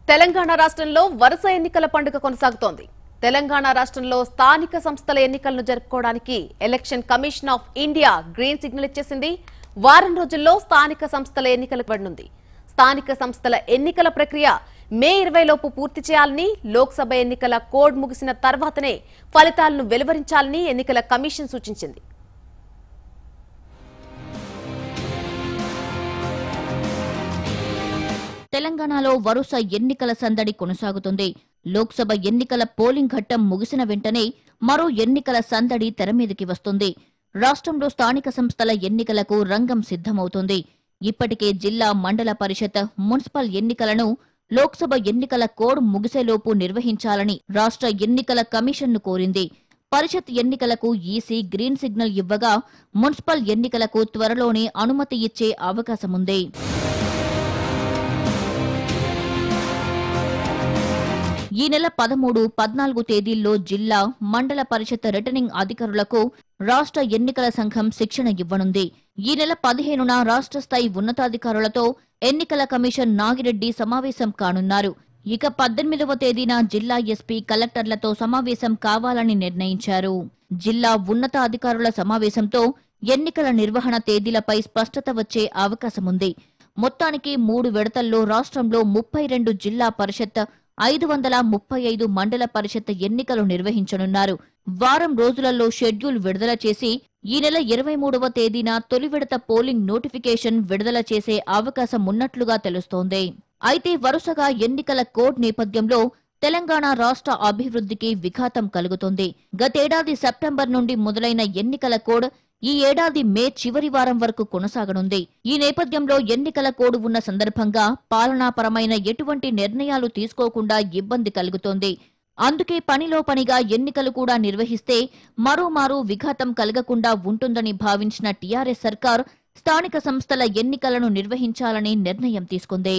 తెలంగాణ రాష్ట్రంలో వరుస ఎన్నికల పండుగ కొనసాగుతోంది. తెలంగాణ రాష్ట్రంలో స్థానిక సంస్థల ఎన్నికలను జరుపుకోవడానికి election commission of India green signal ఇచ్చేసింది. వారం రోజుల్లో స్థానిక సంస్థల ఎన్నికలు పడనుంది. స్థానిక సంస్థల ఎన్నికల ప్రక్రియ మే 20 లోపు పూర్తి చేయాలని, లోక్సభ ఎన్నికల కోడ్ ముగిసిన తర్వాతనే ఫలితాలను వెలువరించాలని ఎన్నికల కమిషన్ సూచించింది. తెలంగాణలో వరుస ఎన్నికల సందడి కొనసాగుతుంది. లోక్సభ ఎన్నికల పోలింగ్ ఘట్టం ముగిసిన వెంటనే మరో ఎన్నికల సందడి తెరమీదికి వస్తుంది. రాష్ట్రంలో స్థానిక సంస్థల ఎన్నికలకు రంగం సిద్ధమవుతుంది. ఇప్పటికే జిల్లా, మండల పరిషత్, మున్సిపల్ ఎన్నికలను లోక్సభ ఎన్నికల కోడ్ ముగిసేలోపు నిర్వహించాలని రాష్ట్ర ఎన్నికల కమిషన్ను కోరింది. పరిషత్ ఎన్నికలకు ఈసీ గ్రీన్ సిగ్నల్ ఇవ్వగా, మున్సిపల్ ఎన్నికలకు త్వరలోనే అనుమతి ఇచ్చే అవకాశముంది. ఈ నెల 13, 14 తేదీల్లో జిల్లా, మండల పరిషత్ రిటర్నింగ్ అధికారులకు రాష్ట్ర ఎన్నికల సంఘం శిక్షణ ఇవ్వనుంది. ఈ నెల 15న రాష్ట్ర స్థాయి ఉన్నతాధికారులతో ఎన్నికల కమిషన్ నాగిరెడ్డి సమావేశం కానున్నారు. ఇక 18వ తేదీన జిల్లా ఎస్పీ, కలెక్టర్లతో సమావేశం కావాలని నిర్ణయించారు. జిల్లా ఉన్నతాధికారుల సమావేశంతో ఎన్నికల నిర్వహణ తేదీలపై స్పష్టత వచ్చే అవకాశముంది. మొత్తానికి 3 విడతల్లో రాష్ట్రంలో 32 జిల్లా పరిషత్, 535 మండల పరిషత్ ఎన్నికలు నిర్వహించనున్నారు. వారం రోజులలో షెడ్యూల్ విడుదల చేసి ఈ నెల 23వ తేదీన తొలి విడత పోలింగ్ నోటిఫికేషన్ విడుదల చేసే అవకాశం ఉన్నట్లుగా తెలుస్తోంది. అయితే వరుసగా ఎన్నికల కోడ్ నేపథ్యంలో తెలంగాణ రాష్ట్ర అభివృద్ధికి విఘాతం కలుగుతోంది. గతేడాది సెప్టెంబర్ నుండి మొదలైన ఎన్నికల కోడ్ ఈ ఏడాది మే చివరి వారం వరకు కొనసాగనుంది. ఈ నేపథ్యంలో ఎన్నికల కోడ్ ఉన్న సందర్భంగా పాలనాపరమైన ఎటువంటి నిర్ణయాలు తీసుకోకుండా ఇబ్బంది కలుగుతోంది. అందుకే పనిలో పనిగా ఎన్నికలు కూడా నిర్వహిస్తే మరోమారు విఘాతం కలగకుండా ఉంటుందని భావించిన టీఆర్ఎస్ సర్కార్ స్థానిక సంస్థల ఎన్నికలను నిర్వహించాలని నిర్ణయం తీసుకుంది.